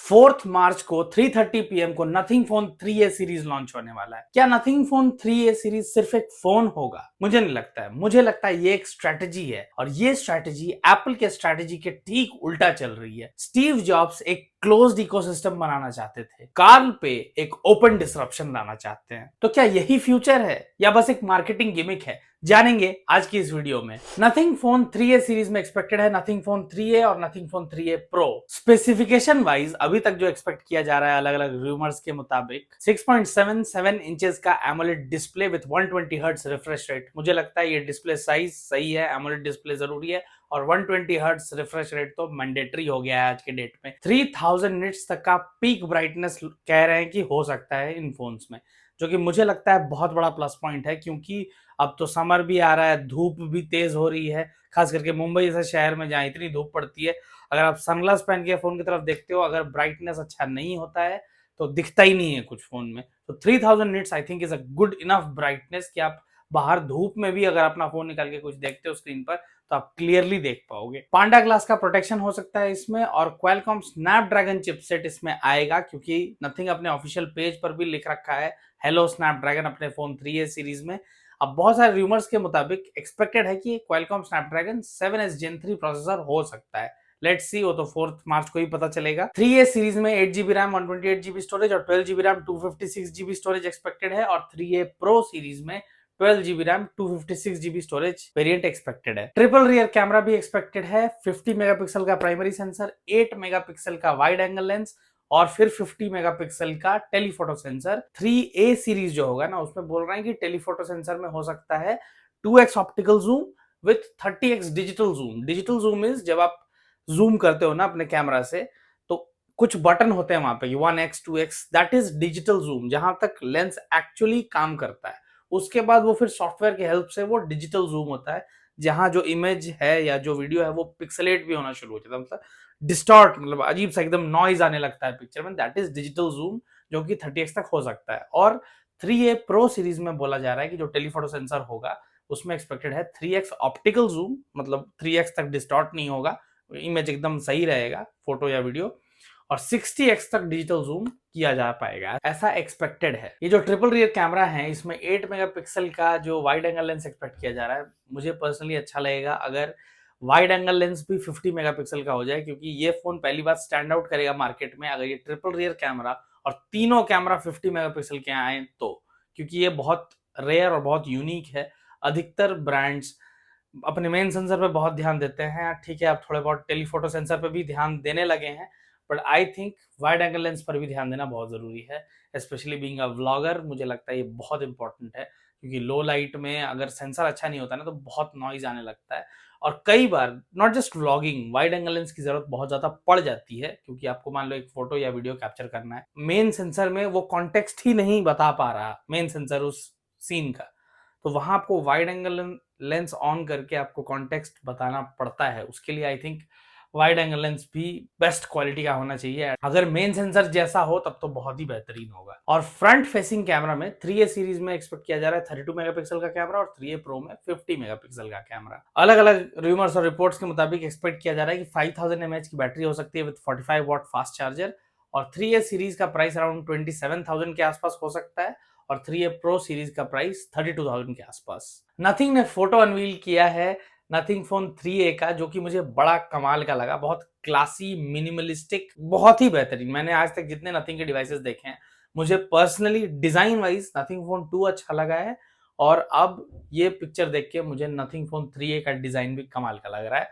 4 मार्च को 3:30 पीएम को nothing phone 3A series launch होने वाला है। क्या नथिंग फोन 3A सीरीज सिर्फ एक फोन होगा? मुझे नहीं लगता है। मुझे लगता है ये एक स्ट्रेटजी है और ये स्ट्रेटजी एप्पल के स्ट्रेटजी के ठीक उल्टा चल रही है। स्टीव जॉब्स एक क्लोज्ड इकोसिस्टम बनाना चाहते थे, कार्ल पे एक ओपन डिसरप्शन लाना चाहते हैं। तो क्या यही फ्यूचर है या बस एक मार्केटिंग गिमिक है? जानेंगे आज की इस वीडियो में। नथिंग फोन 3A सीरीज में एक्सपेक्टेड है नथिंग फोन 3A और nothing phone 3A pro. Specification wise अभी तक जो एक्सपेक्ट किया जा रहा है अलग अलग रूमर्स के मुताबिक 6.77 इंचेस का AMOLED display with 120 hertz refresh rate. मुझे लगता है ये डिस्प्ले साइज सही है, एमोलेड डिस्प्ले जरूरी है और 120 हर्ट्ज रिफ्रेश रेट तो मैंडेटरी हो गया है आज के डेट में। 3000 निट्स तक का पीक ब्राइटनेस कह रहे हैं कि हो सकता है इन फोन्स में, जो कि मुझे लगता है बहुत बड़ा प्लस पॉइंट है, क्योंकि अब तो समर भी आ रहा है, धूप भी तेज हो रही है, खास करके मुंबई जैसे शहर में जहाँ इतनी धूप पड़ती है। अगर आप सनग्लास पहन के फोन की तरफ देखते हो, अगर ब्राइटनेस अच्छा नहीं होता है तो दिखता ही नहीं है कुछ फोन में। तो 3000 nits I think is a good enough brightness कि आप बाहर धूप में भी अगर अपना फोन निकाल के कुछ देखते हो स्क्रीन पर तो आप क्लियरली देख पाओगे। पांडा ग्लास का प्रोटेक्शन हो सकता है इसमें और क्वालकॉम स्नैपड्रैगन चिपसेट इसमें आएगा, क्योंकि नथिंग अपने ऑफिशियल पेज पर भी लिख रखा है हेलो स्नैपड्रैगन अपने फोन 3A सीरीज में। अब बहुत सारे रूमर्स के मुताबिक एक्सपेक्टेड है कि Qualcomm Snapdragon 7S Gen 3 processor हो सकता है। लेट्स सी, वो तो 4 मार्च को ही पता चलेगा। 3A सीरीज में 8GB रैम 128GB स्टोरेज और 12GB RAM 256GB storage expected है और 3A प्रो सीरीज में 12GB RAM 256GB storage variant expected है। ट्रिपल रियर कैमरा भी एक्सपेक्टेड है, 50 मेगापिक्सल का प्राइमरी सेंसर, 8 मेगापिक्सल का वाइड एंगल लेंस और फिर 50 मेगापिक्सल का टेलीफोटो सेंसर। 3A सीरीज जो होगा ना, उसमें बोल रहे हैं कि टेलीफोटो सेंसर में हो सकता है 2x optical zoom with 30x digital zoom. Digital zoom is जब आप जूम करते हो ना अपने कैमरा से, तो कुछ बटन होते हैं वहां पे 1x 2x, that is digital zoom, जहां तक लेंस एक्चुअली काम करता है। उसके बाद वो फिर सॉफ्टवेयर की हेल्प से वो डिजिटल जूम होता है, जहां जो इमेज है या जो वीडियो है वो पिक्सेलेट भी होना शुरू हो जाता है, मतलब डिस्टॉर्ट, मतलब अजीब सा एकदम नॉइज आने लगता है पिक्चर में, दैट इज डिजिटल जूम, जो कि 30x तक हो सकता है। और 3A प्रो सीरीज में बोला जा रहा है कि जो टेलीफोटो सेंसर होगा उसमें एक्सपेक्टेड है 3x ऑप्टिकल जूम, मतलब 3x तक डिस्टॉर्ट नहीं होगा, इमेज एकदम सही रहेगा फोटो या वीडियो, और 60x तक डिजिटल जूम किया जा पाएगा, ऐसा एक्सपेक्टेड है। ये जो ट्रिपल रियर कैमरा है इसमें 8 मेगापिक्सल का जो वाइड एंगल लेंस एक्सपेक्ट किया जा रहा है। मुझे पर्सनली अच्छा लगेगा अगर वाइड एंगल लेंस भी 50 मेगापिक्सल का हो जाए, क्योंकि ये फोन पहली बार स्टैंड आउट करेगा मार्केट में अगर ये ट्रिपल रियर कैमरा और तीनों कैमरा 50 मेगापिक्सल के आए तो, क्योंकि ये बहुत रेयर और बहुत यूनिक है। अधिकतर ब्रांड्स अपने मेन सेंसर पे बहुत ध्यान देते हैं, ठीक है, अब थोड़े बहुत टेलीफोटो सेंसर पे भी ध्यान देने लगे हैं, but I think wide angle lens पर भी ध्यान देना बहुत जरूरी है, स्पेशली बीइंग अ व्लॉगर। मुझे लगता है ये बहुत इंपॉर्टेंट है, क्योंकि लो लाइट में अगर सेंसर अच्छा नहीं होता ना तो बहुत नॉइज आने लगता है, और कई बार not just vlogging, wide angle lens की जरूरत बहुत ज्यादा पड़ जाती है, क्योंकि आपको मान लो एक फोटो या वीडियो कैप्चर करना है, मेन सेंसर में वो कॉन्टेक्स्ट ही नहीं बता पा रहा मेन सेंसर उस सीन का, तो वहां आपको वाइड एंगल लेंस ऑन करके आपको कॉन्टेक्स्ट बताना पड़ता है। उसके लिए I think wide angle lens भी बेस्ट क्वालिटी का होना चाहिए, अगर मेन सेंसर जैसा हो तब तो बहुत ही बेहतरीन होगा। और फ्रंट फेसिंग कैमरा में 3A सीरीज में एक्सपेक्ट किया जा रहा है 32 मेगापिक्सल का कैमरा और 3A प्रो में 50 मेगापिक्सल का कैमरा। अलग अलग रूमर्स और रिपोर्ट्स के मुताबिक एक्सपेक्ट किया जा रहा है कि 5000 mAh की बैटरी हो सकती है विद 45 वॉट फास्ट चार्जर, और 3A सीरीज का प्राइस अराउंड 27,000 के आसपास हो सकता है और 3A प्रो सीरीज का प्राइस 32,000 के आसपास। नथिंग ने फोटो अनवील किया है नथिंग फोन 3A का, जो कि मुझे बड़ा कमाल का लगा, बहुत क्लासी, मिनिमलिस्टिक, बहुत ही बेहतरीन। मैंने आज तक जितने नथिंग के डिवाइसेस देखे हैं, मुझे personally design wise nothing phone 2 अच्छा लगा है, और अब ये पिक्चर देख के मुझे नथिंग फोन 3A का डिजाइन भी कमाल का लग रहा है।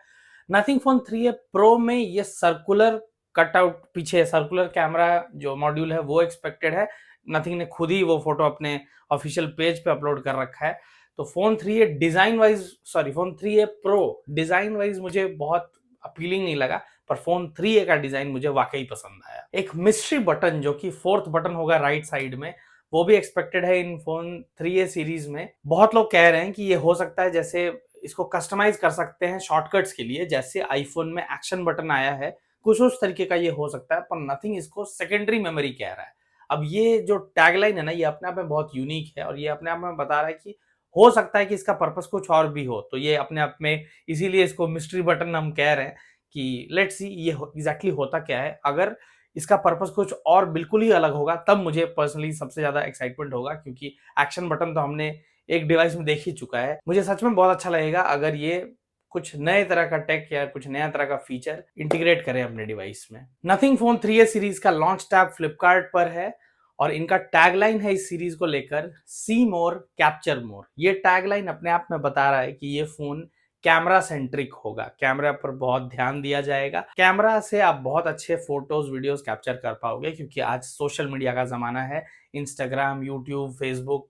नथिंग फोन 3A प्रो में ये सर्कुलर कटआउट, पीछे सर्कुलर कैमरा जो मॉड्यूल है वो एक्सपेक्टेड है। नथिंग ने खुद ही वो फोटो अपने ऑफिशियल पेज पे अपलोड कर रखा है। तो phone 3A design wise, sorry phone 3A pro design wise मुझे बहुत अपीलिंग नहीं लगा, पर फोन 3A का डिजाइन मुझे वाकई पसंद आया। एक मिस्ट्री बटन जो कि फोर्थ बटन होगा राइट साइड में, वो भी एक्सपेक्टेड है इन फोन 3A सीरीज में। बहुत लोग कह रहे हैं कि ये हो सकता है जैसे इसको कस्टमाइज कर सकते हैं शॉर्टकट्स के लिए, जैसे आईफोन में एक्शन बटन आया है, कुछ उस तरीके का ये हो सकता है, पर नथिंग इसको सेकेंडरी मेमोरी कह रहा है। अब ये जो टैगलाइन है ना, ये अपने आप में बहुत यूनिक है और ये अपने आप में बता रहा है कि हो सकता है कि इसका पर्पस कुछ और भी हो, तो ये अपने आप में, इसीलिए इसको मिस्ट्री बटन हम कह रहे हैं कि लेट्स सी ये एग्जैक्टली होता क्या है। अगर इसका पर्पस कुछ और बिल्कुल ही अलग होगा, तब मुझे पर्सनली सबसे ज्यादा एक्साइटमेंट होगा, क्योंकि एक्शन बटन तो हमने एक डिवाइस में देख ही चुका है। मुझे सच में बहुत अच्छा लगेगा अगर ये कुछ नए तरह का टेक या कुछ नया तरह का फीचर इंटीग्रेट करें अपने डिवाइस में। नथिंग फोन 3a सीरीज का लॉन्च टैब फ्लिपकार्ट पर है और इनका टैगलाइन है इस सीरीज को लेकर, सी मोर कैप्चर मोर। ये टैगलाइन अपने आप में बता रहा है कि ये फोन कैमरा सेंट्रिक होगा, कैमरा पर बहुत ध्यान दिया जाएगा, कैमरा से आप बहुत अच्छे फोटोज वीडियोस कैप्चर कर पाओगे, क्योंकि आज सोशल मीडिया का जमाना है। इंस्टाग्राम, यूट्यूब, फेसबुक,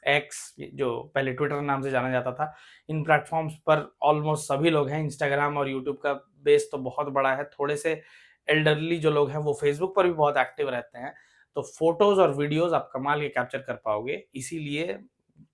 एक्स जो पहले ट्विटर नाम से जाना जाता था, इन प्लेटफॉर्म्स पर ऑलमोस्ट सभी लोग हैं। इंस्टाग्राम और यूट्यूब का बेस तो बहुत बड़ा है, थोड़े से एल्डरली जो लोग हैं वो फेसबुक पर भी बहुत एक्टिव रहते हैं, तो फोटोज और वीडियोस आप कमाल के कैप्चर कर पाओगे। इसीलिए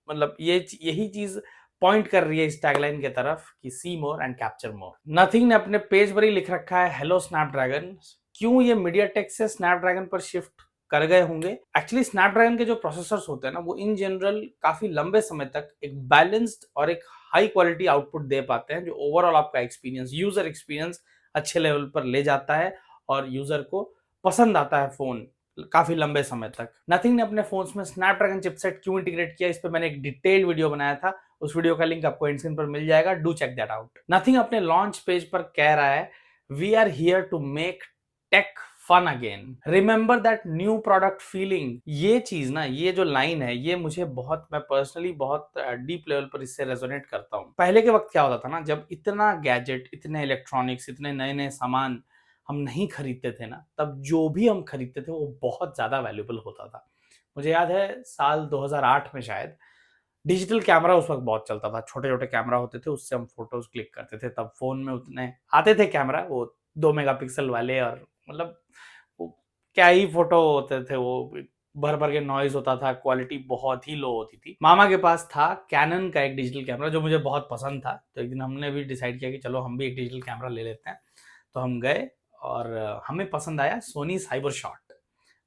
मतलब यही चीज पॉइंट कर रही है इस टैगलाइन की तरफ कि see more and capture more. Nothing ने अपने पेज पर ही लिख रखा है हेलो स्नैपड्रैगन। क्यों ये मीडियाटेक से स्नैपड्रैगन पर शिफ्ट कर गए होंगे? एक्चुअली स्नैपड्रैगन के जो प्रोसेसर्स होते हैं ना, वो इन जनरल काफी लंबे समय तक एक बैलेंस्ड और एक हाई क्वालिटी आउटपुट दे पाते हैं, जो ओवरऑल आपका एक्सपीरियंस, यूजर एक्सपीरियंस अच्छे लेवल पर ले जाता है और यूजर को पसंद आता है फोन काफी लंबे समय तक। नथिंग ने अपने फोन्स में स्नैपड्रैगन चिपसेट क्यों इंटीग्रेट किया, इस पे मैंने एक डिटेल्ड वीडियो बनाया था, उस वीडियो का लिंक आपको एंड स्क्रीन पर मिल जाएगा, do check that out. Nothing अपने लॉन्च पेज पर कह रहा है we are here to make tech fun again, remember that new product feeling. ये चीज ना, ये जो लाइन है, ये मुझे बहुत, मैं पर्सनली बहुत डीप लेवल पर इससे रेजोनेट करता हूँ। पहले के वक्त क्या होता था ना, जब इतना गैजेट, इतने इलेक्ट्रॉनिक्स, इतने नए नए सामान हम नहीं खरीदते थे ना, तब जो भी हम खरीदते थे वो बहुत ज्यादा वैल्यूबल होता था। मुझे याद है साल 2008 में शायद डिजिटल कैमरा उस वक्त बहुत चलता था, छोटे छोटे कैमरा होते थे, उससे हम फोटोज क्लिक करते थे। तब फोन में उतने आते थे कैमरा, वो 2 मेगापिक्सल वाले, और मतलब वो क्या ही फोटो होते थे, वो भर भर के नॉइज होता था, क्वालिटी बहुत ही लो होती थी। मामा के पास था कैनन का एक डिजिटल कैमरा जो मुझे बहुत पसंद था, तो एक दिन हमने भी डिसाइड किया कि चलो हम भी एक डिजिटल कैमरा ले लेते हैं। तो हम गए और हमें पसंद आया सोनी साइबर शॉट।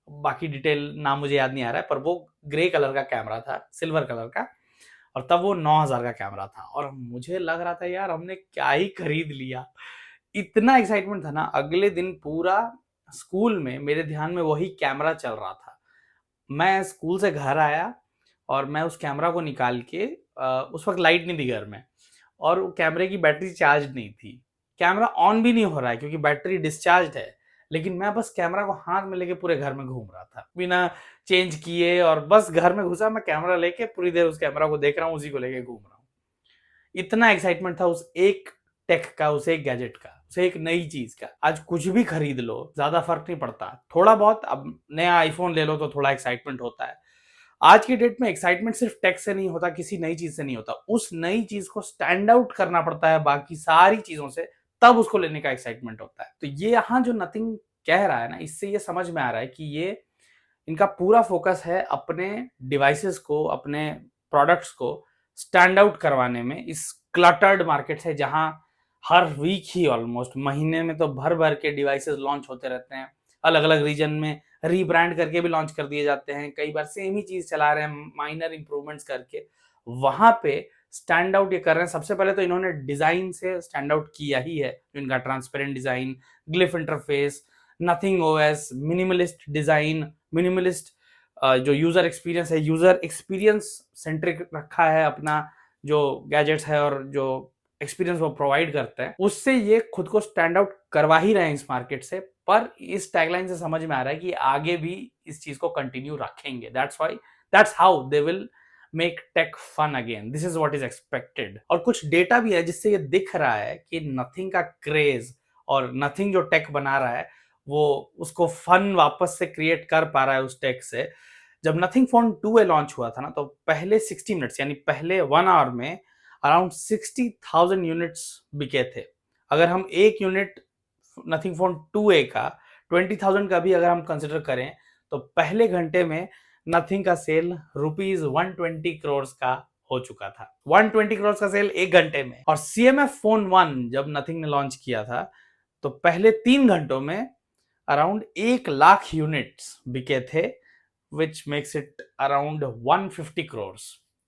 बाकी डिटेल नाम मुझे याद नहीं आ रहा है, पर वो ग्रे कलर का कैमरा था, सिल्वर कलर का, और तब वो 9000 का कैमरा था। और मुझे लग रहा था यार हमने क्या ही खरीद लिया, इतना एक्साइटमेंट था ना। अगले दिन पूरा स्कूल में मेरे ध्यान में वही कैमरा चल रहा था। मैं स्कूल से घर आया और मैं उस कैमरा को निकाल के, उस वक्त लाइट नहीं थी घर में और कैमरे की बैटरी चार्ज नहीं थी, कैमरा ऑन भी नहीं हो रहा है क्योंकि बैटरी डिस्चार्ज है, लेकिन मैं बस कैमरा को हाथ में लेके पूरे घर में घूम रहा था बिना चेंज किए, और बस घर में घुसा, मैं कैमरा लेके पूरी देर उस कैमरा को देख रहा हूँ, उसी को लेके घूम रहा हूँ। इतना एक्साइटमेंट था उस एक टेक का, उस एक गैजेट का, उस एक नई चीज का। आज कुछ भी खरीद लो, ज्यादा फर्क नहीं पड़ता, थोड़ा बहुत, अब नया आईफोन ले लो तो थोड़ा एक्साइटमेंट होता है। आज की डेट में एक्साइटमेंट सिर्फ टेक से नहीं होता, किसी नई चीज से नहीं होता, उस नई चीज को स्टैंड आउट करना पड़ता है बाकी सारी चीजों से, तब उसको लेने का एक्साइटमेंट होता है। तो ये यहाँ जो नथिंग कह रहा है ना, इससे ये समझ में आ रहा है कि ये इनका पूरा फोकस है अपने डिवाइसेस को, अपने प्रोडक्ट्स को स्टैंड आउट करवाने में इस क्लटर्ड मार्केट से, जहां हर वीक ही ऑलमोस्ट महीने में तो भर भर के डिवाइसेस लॉन्च होते रहते हैं, अलग अलग रीजन में रीब्रांड करके भी लॉन्च कर दिए जाते हैं, कई बार सेम ही चीज चला रहे हैं माइनर इंप्रूवमेंट्स करके। वहां पे स्टैंड आउट ये कर रहे हैं। सबसे पहले तो इन्होंने डिजाइन से स्टैंड आउट किया ही है, इनका transparent design, glyph interface, nothing OS, minimalist design, minimalist जो यूजर एक्सपीरियंस है, यूजर एक्सपीरियंस सेंट्रिक रखा है अपना जो गैजेट्स है और जो एक्सपीरियंस वो प्रोवाइड करते हैं, उससे ये खुद को स्टैंड आउट करवा ही रहे हैं इस मार्केट से। पर इस टैगलाइन से समझ में आ रहा है कि आगे भी इस चीज को कंटिन्यू रखेंगे। That's how they will make tech fun again, this is what is expected. और कुछ डेटा भी है जिससे ये दिख रहा है कि नथिंग का क्रेज और नथिंग जो टेक बना रहा है वो उसको फन वापस से क्रिएट कर पा रहा है उस टेक से। जब नथिंग फोन 2A लॉन्च हुआ था ना, तो पहले 60 मिनट्स यानी पहले 1 आवर में अराउंड 60,000 यूनिट्स बिके थे। अगर हम एक यूनिट नथिंग फोन 2A का 20,000 का भी अगर हम कंसिडर करें, तो पहले घंटे में नथिंग का सेल ₹120 करोड़ का हो चुका था। 120 करोड़ का सेल एक घंटे में। और CMF फोन 1 जब नथिंग ने लॉन्च किया था, तो पहले 3 घंटों में अराउंड 1 लाख यूनिट्स बिके थे, which makes it around 150 crore.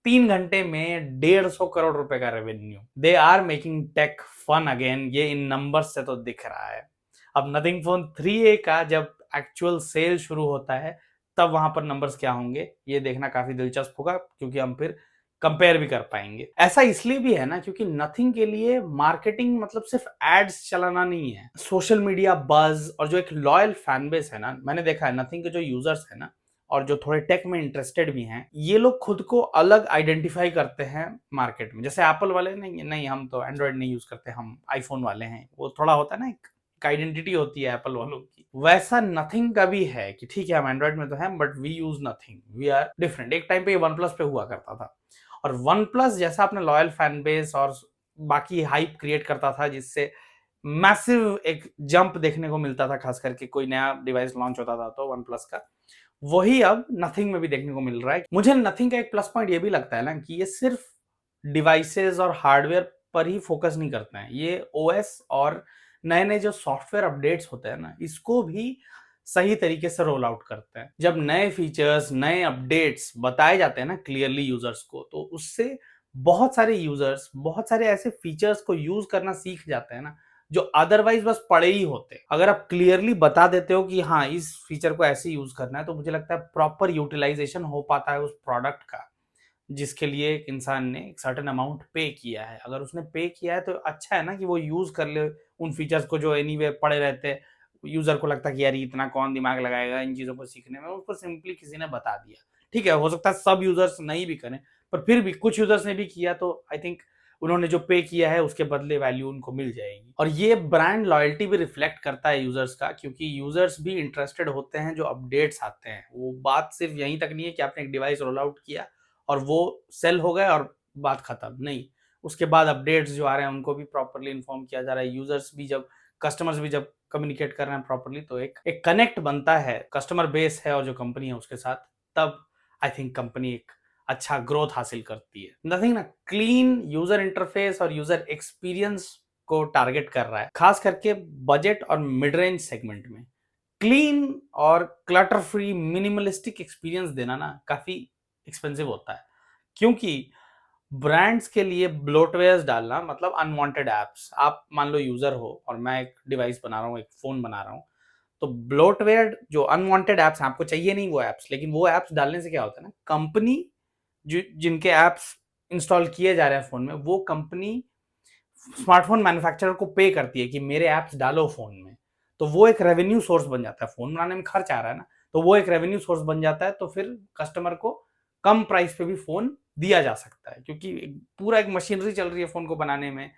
3 घंटे में 150 करोड़ रुपए का revenue. They are making tech fun again, ये इन नंबर्स से तो दिख रहा है। अब नथिंग फोन 3A का जब एक्चुअल सेल शुरू होता है तब वहां पर नंबर्स क्या होंगे ये देखना काफी दिलचस्प होगा, क्योंकि हम फिर कंपेयर भी कर पाएंगे। ऐसा इसलिए भी है ना क्योंकि नथिंग के लिए मार्केटिंग मतलब सिर्फ एड्स चलाना नहीं है, सोशल मीडिया बज और जो एक लॉयल फैन बेस है ना, मैंने देखा है नथिंग के जो यूजर्स है ना और जो थोड़े टेक में इंटरेस्टेड भी हैं, ये लोग खुद को अलग आइडेंटिफाई करते हैं मार्केट में। जैसे एप्पल वाले नहीं नहीं हम तो एंड्रॉइड नहीं यूज करते, हम आईफोन वाले हैं, वो थोड़ा होता है ना एक आइडेंटिटी होती है एप्पल वालों की। वैसा नथिंग का भी है कि ठीक है हम एंड्रॉइड में तो हैं but we use Nothing, we are different. एक टाइम पे ये वन प्लस पे हुआ करता था और वन प्लस जैसा अपने लॉयल फैन बेस और बाकी हाइप क्रिएट करता था जिससे मैसिव एक जंप देखने को मिलता था, खास करके कोई नया डिवाइस लॉन्च होता था तो वन प्लस का, वही अब नथिंग में भी देखने को मिल रहा है। मुझे नथिंग का एक प्लस पॉइंट ये भी लगता है ना कि ये सिर्फ डिवाइसेस और हार्डवेयर पर ही फोकस नहीं करते हैं, ये ओएस और नए नए जो सॉफ्टवेयर अपडेट्स होते हैं ना इसको भी सही तरीके से रोल आउट करते हैं। जब नए फीचर्स नए अपडेट्स बताए जाते हैं ना क्लियरली यूजर्स को, तो उससे बहुत सारे यूजर्स बहुत सारे ऐसे फीचर्स को यूज करना सीख जाते हैं ना जो अदरवाइज बस पड़े ही होते। अगर आप क्लियरली बता देते हो कि हाँ इस फीचर को ऐसे यूज करना है, तो मुझे लगता है प्रॉपर यूटिलाइजेशन हो पाता है उस प्रोडक्ट का जिसके लिए एक इंसान ने एक सर्टेन अमाउंट पे किया है। अगर उसने पे किया है तो अच्छा है ना कि वो यूज कर ले उन फीचर्स को जो एनीवे पड़े रहते हैं। यूजर को लगता है कि यार इतना कौन दिमाग लगाएगा इन चीजों को सीखने में, उसको सिंपली किसी ने बता दिया। ठीक है, हो सकता है सब यूजर्स नहीं भी करें, पर फिर भी कुछ यूजर्स ने भी किया तो आई थिंक उन्होंने जो पे किया है उसके बदले वैल्यू उनको मिल जाएगी। और ये ब्रांड लॉयल्टी भी रिफ्लेक्ट करता है यूजर्स का, क्योंकि यूजर्स भी इंटरेस्टेड होते हैं जो अपडेट्स आते हैं। वो बात सिर्फ यहीं तक नहीं है कि आपने एक डिवाइस रोल आउट किया और वो सेल हो गए और बात खत्म, नहीं, उसके बाद अपडेट्स जो आ रहे हैं उनको भी प्रॉपर्ली इन्फॉर्म किया जा रहा है। यूजर्स भी जब कस्टमर्स भी जब कम्युनिकेट कर रहे हैं प्रॉपर्ली, तो एक कनेक्ट बनता है कस्टमर बेस है और जो कंपनी है उसके साथ, तब आई थिंक कंपनी एक अच्छा ग्रोथ हासिल करती है। नथिंग ना क्लीन यूजर इंटरफेस और यूजर एक्सपीरियंस को टारगेट कर रहा है, खास करके बजट और मिड रेंज सेगमेंट में। क्लीन और क्लटर फ्री मिनिमलिस्टिक एक्सपीरियंस देना ना काफी एक्सपेंसिव होता है, क्योंकि ब्रांड्स के लिए ब्लोटवेयर्स डालना मतलब अनवांटेड एप्स। आप मान लो यूजर हो और मैं एक डिवाइस बना रहा हूँ, एक फोन बना रहा हूँ, तो ब्लोटवेयर जो अनवांटेड एप्स हैं, आपको चाहिए नहीं वो एप्स, लेकिन वो एप्स डालने से क्या होता है ना, कंपनी जिनके एप्स इंस्टॉल किए जा रहे हैं फोन में, वो कंपनी स्मार्टफोन मैन्युफैक्चरर को पे करती है कि मेरे एप्स डालो फोन में। तो वो एक रेवेन्यू सोर्स बन जाता है, फोन बनाने में खर्च आ रहा है ना, तो वो एक रेवेन्यू सोर्स बन जाता है। तो फिर कस्टमर को कम प्राइस पे भी फोन दिया जा सकता है, क्योंकि पूरा एक मशीनरी चल रही है फोन को बनाने में।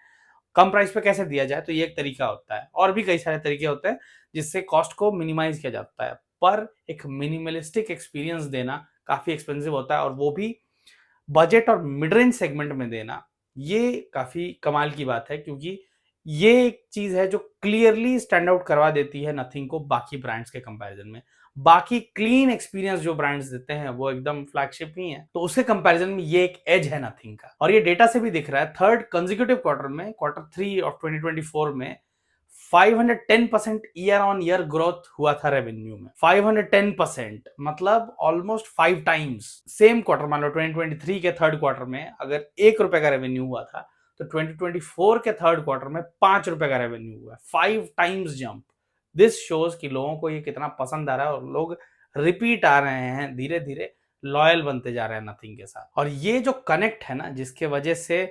कम प्राइस पे कैसे दिया जाए, तो ये एक तरीका होता है। और भी कई सारे तरीके होते हैं जिससे कॉस्ट को मिनिमाइज किया जाता है, पर एक मिनिमलिस्टिक एक्सपीरियंस देना काफी एक्सपेंसिव होता है, और वो भी बजट और मिड रेंज सेगमेंट में देना, ये काफी कमाल की बात है, क्योंकि ये एक चीज है जो क्लियरली स्टैंड आउट करवा देती है नथिंग को बाकी ब्रांड्स के कंपैरिजन में। बाकी क्लीन एक्सपीरियंस जो ब्रांड्स देते हैं वो एकदम फ्लैगशिप ही है, तो उसके कंपैरिजन में ये एक एज है नथिंग का। और ये डेटा से भी दिख रहा है, थर्ड कंसेक्यूटिव क्वार्टर में, Q3 ऑफ 2024 में 510% ईयर ऑन ईयर ग्रोथ हुआ था रेवेन्यू में। 510% मतलब ऑलमोस्ट 5 टाइम्स। सेम क्वार्टर मान लो 2023 के थर्ड क्वार्टर में अगर ₹1 का रेवेन्यू हुआ था, तो 2024 के थर्ड क्वार्टर में ₹5 का रेवेन्यू हुआ है। 5 टाइम्स जंप। दिस शोज कि लोगों को ये कितना पसंद आ रहा है और लोग रिपीट आ रहे हैं, धीरे धीरे लॉयल बनते जा रहे हैं नथिंग के साथ। और ये जो कनेक्ट है ना, जिसके वजह से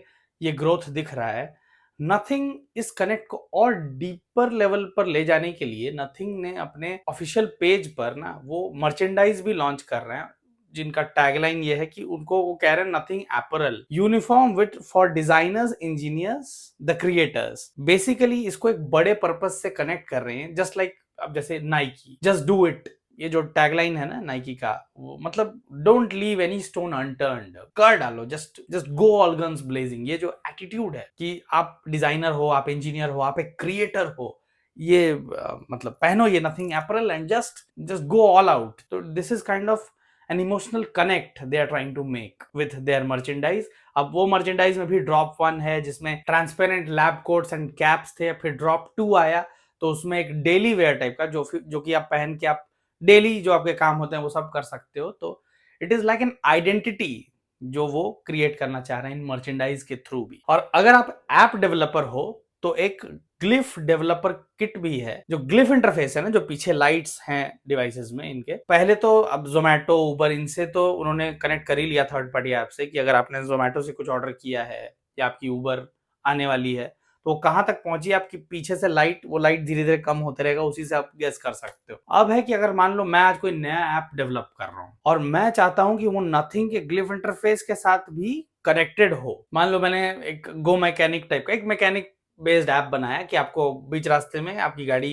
ये ग्रोथ दिख रहा है, नथिंग इस कनेक्ट को और डीपर लेवल पर ले जाने के लिए नथिंग ने अपने ऑफिशियल पेज पर ना वो मर्चेंडाइज भी लॉन्च कर रहे हैं, जिनका टैगलाइन ये है कि उनको वो कह रहे हैं nothing apparel, uniform with for designers, engineers, the creators. Basically इसको एक बड़े पर्पस से कनेक्ट कर रहे हैं, जस्ट लाइक अब जैसे नाइकी, जस्ट डू इट, ये जो टैगलाइन है ना नाइकी का, वो मतलब don't leave any stone unturned, कर डालो, just go all guns blazing. ये जो एटीट्यूड है कि आप डिजाइनर हो, आप इंजीनियर हो, आप एक क्रिएटर हो, ये मतलब पहनो ये Nothing apparel and just go all out. तो this is kind of an emotional connect they are trying to make with their merchandise. अब वो मर्चेंडाइज में भी ड्रॉप 1 है जिसमें transparent lab coats and caps थे, फिर ड्रॉप 2 आया तो उसमें एक डेली वेयर टाइप का जो कि आप पहन के आप डेली जो आपके काम होते हैं वो सब कर सकते हो। तो it is like an identity जो वो क्रिएट करना चाह रहे हैं इन मर्चेंडाइज के थ्रू भी। और अगर आप ऐप डेवलपर हो तो एक ग्लिफ डेवलपर किट भी है। जो ग्लिफ इंटरफेस है ना, जो पीछे लाइट्स हैं डिवाइसेस में इनके, पहले तो अब जोमेटो उबर इनसे तो उन्होंने कनेक्ट कर ही लिया थर्ड पार्टी ऐप से कि अगर आपने जोमेटो से कुछ ऑर्डर किया है या आपकी उबर आने वाली है तो कहां तक पहुंची आपकी पीछे से लाइट, वो लाइट धीरे धीरे कम होते रहेगा, उसी से आप गेस कर सकते हो। अब है कि अगर मान लो मैं आज कोई नया ऐप डेवलप कर रहा हूं और मैं चाहता हूं कि वो नथिंग के ग्लिफ इंटरफेस के साथ भी कनेक्टेड हो। मान लो मैंने एक गो मैकेनिक टाइप का एक मैकेनिक बेस्ड ऐप बनाया कि आपको बीच रास्ते में आपकी गाड़ी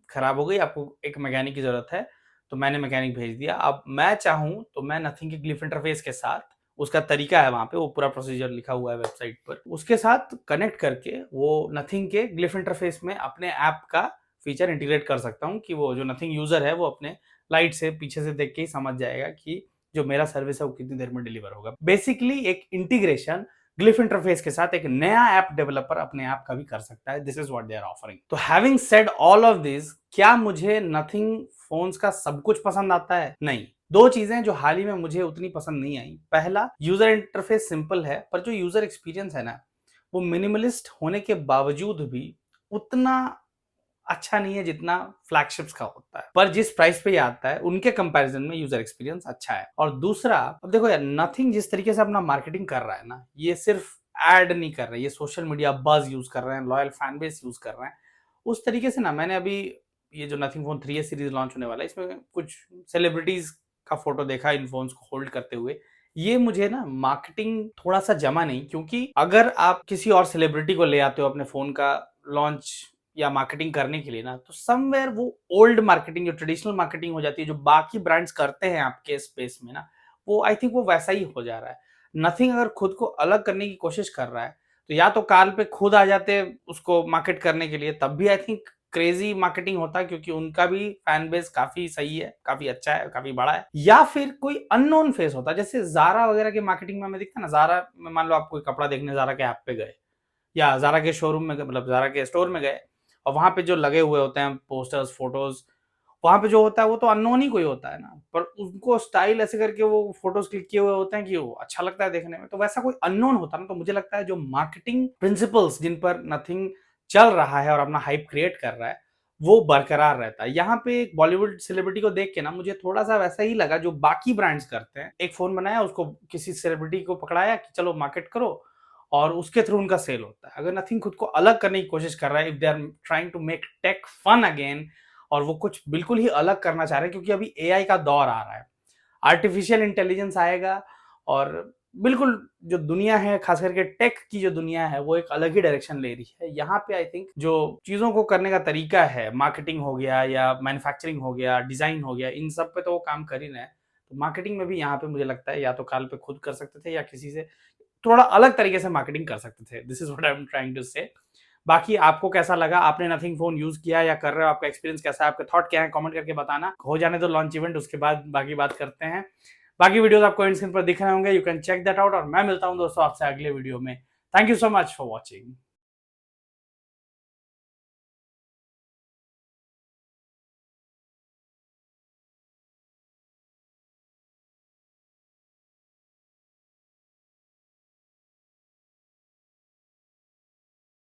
खराब हो गई, आपको एक मैकेनिक की जरूरत है, तो मैंने मैकेनिक भेज दिया। अब मैं चाहूं तो मैं नथिंग के ग्लिफ इंटरफेस के साथ, उसका तरीका है वहां पे, वो पूरा प्रोसीजर लिखा हुआ है वेबसाइट पर, उसके साथ कनेक्ट करके वो नथिंग के ग्लिफ इंटरफेस में अपने ऐप का फीचर इंटीग्रेट कर सकता हूं कि वो जो नथिंग यूजर है वो अपने लाइट से पीछे से देख के ही समझ जाएगा कि जो मेरा सर्विस है वो कितनी देर में डिलीवर होगा। बेसिकली एक इंटीग्रेशन ग्लिफ इंटरफेस के साथ एक नया ऐप डेवलपर अपने ऐप का भी कर सकता है। This is what they are offering. तो having said all of this, क्या मुझे नथिंग फोन्स का सब कुछ पसंद आता है? नहीं। दो चीजें जो हाल ही में मुझे उतनी पसंद नहीं आई। पहला, यूजर इंटरफेस सिंपल है पर जो यूजर एक्सपीरियंस है ना, वो मिनिमलिस्ट होने के बावजूद भी उतना अच्छा नहीं है जितना फ्लैगशिप्स का होता है। पर जिस प्राइस पे ये आता है उनके कंपैरिजन में यूजर एक्सपीरियंस अच्छा है। और दूसरा, अब देखो यार, नथिंग जिस तरीके से अपना मार्केटिंग कर रहा है ना, ये सिर्फ एड नहीं कर रहे, ये सोशल मीडिया बज यूज कर रहे हैं, लॉयल फैन बेस यूज कर रहे हैं। उस तरीके से ना, मैंने अभी ये जो nothing phone 3S series launch होने वाला है, इसमें कुछ सेलिब्रिटीज का फोटो देखा इन फोन्स को होल्ड करते हुए। ये मुझे ना मार्केटिंग थोड़ा सा जमा नहीं, क्योंकि अगर आप किसी और सेलिब्रिटी को ले आते हो अपने फोन का लॉन्च या मार्केटिंग करने के लिए ना, तो समवेयर वो ओल्ड मार्केटिंग, जो ट्रेडिशनल मार्केटिंग हो जाती है, जो बाकी ब्रांड्स करते हैं आपके स्पेस में ना, वो आई थिंक वो वैसा ही हो जा रहा है। नथिंग अगर खुद को अलग करने की कोशिश कर रहा है तो या तो काल पे खुद आ जाते उसको मार्केट करने के लिए, तब भी आई थिंक क्रेजी मार्केटिंग होता, क्योंकि उनका भी फैन बेस काफी सही है, काफी अच्छा है, काफी बड़ा है। या फिर कोई अननोन फेस होता, जैसे जारा वगैरह की मार्केटिंग में हमें दिखता है ना। जारा में मान लो आप कोई कपड़ा देखने जारा के ऐप पे गए या जारा के शोरूम में, मतलब जारा के स्टोर में गए, और वहां पे जो लगे हुए होते हैं पोस्टर्स, फोटोज, वहां पे जो होता है वो तो अननोन ही कोई होता है ना, पर उनको स्टाइल ऐसे करके वो फोटोज क्लिक किए हुए होते हैं कि वो अच्छा लगता है देखने में। तो वैसा कोई अननोन होता ना, तो मुझे लगता है जो मार्केटिंग प्रिंसिपल्स जिन पर नथिंग चल रहा है और अपना हाइप क्रिएट कर रहा है, वो बरकरार रहता है। यहाँ पे एक बॉलीवुड सेलिब्रिटी को देख के ना मुझे थोड़ा सा वैसा ही लगा जो बाकी ब्रांड्स करते हैं। एक फोन बनाया, उसको किसी सेलिब्रिटी को पकड़ाया कि चलो मार्केट करो, और उसके थ्रू उनका सेल होता है। अगर नथिंग खुद को अलग करने की कोशिश कर रहा है, if they are trying to make tech fun again, और वो कुछ बिल्कुल ही अलग करना चाह रहे हैं, क्योंकि अभी एआई का दौर आ रहा है, आर्टिफिशियल इंटेलिजेंस आएगा, और बिल्कुल जो दुनिया है, खास करके टेक की जो दुनिया है, वो एक अलग ही डायरेक्शन ले रही है। यहाँ पे आई थिंक जो चीजों को करने का तरीका है, मार्केटिंग हो गया या मैन्युफैक्चरिंग हो गया, डिजाइन हो गया, इन सब पे तो वो काम कर ही रहे हैं। तो मार्केटिंग में भी यहाँ पे मुझे लगता है या तो काल पे खुद कर सकते थे या किसी से थोड़ा अलग तरीके से मार्केटिंग कर सकते थे। This is what I am trying to say. बाकी आपको कैसा लगा? आपने नथिंग फोन यूज किया या कर रहे हो? आपका एक्सपीरियंस कैसा है? आपके थॉट क्या है? कमेंट करके बताना। हो जाने दो लॉन्च इवेंट, उसके बाद बाकी बात करते हैं। बाकी वीडियोस आपको एंड स्क्रीन पर दिख रहे होंगे, you can check that out. और मैं मिलता हूं दोस्तों आपसे अगले वीडियो में। Thank you so much for watching.